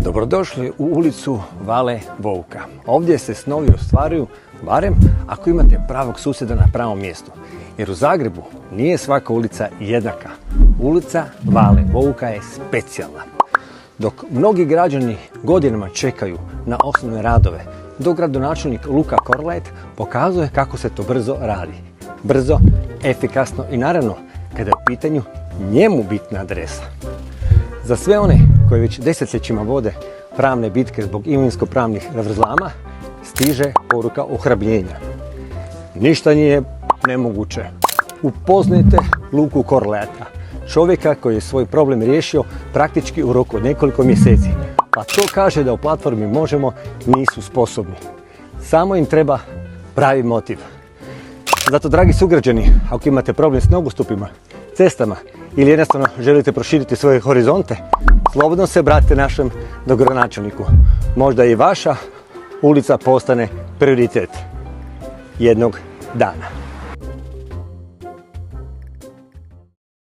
Dobrodošli u ulicu Vale Vouka. Ovdje se snovi ostvaruju, barem ako imate pravog susjeda na pravom mjestu. Jer u Zagrebu nije svaka ulica jednaka. Ulica Vale Vouka je specijalna. Dok mnogi građani godinama čekaju na osnovne radove, dok gradonačelnik Luka Korlaet pokazuje kako se to brzo radi. Brzo, efikasno i naravno kada je u pitanju njemu bitna adresa. Za sve one koji već desetljećima vode pravne bitke zbog imovinsko-pravnih zavrzlama, stiže poruka ohrabljenja. Ništa nije nemoguće. Upoznajte Luku Korlaeta, čovjeka koji je svoj problem riješio praktički u roku od nekoliko mjeseci. Pa to kaže da u platformi Možemo nisu sposobni. Samo im treba pravi motiv. Zato, dragi sugrađani, ako imate problem s nogostupima, cestama ili jednostavno želite proširiti svoje horizonte, slobodno se obratite našem dogradonačelniku. Možda i vaša ulica postane prioritet jednog dana.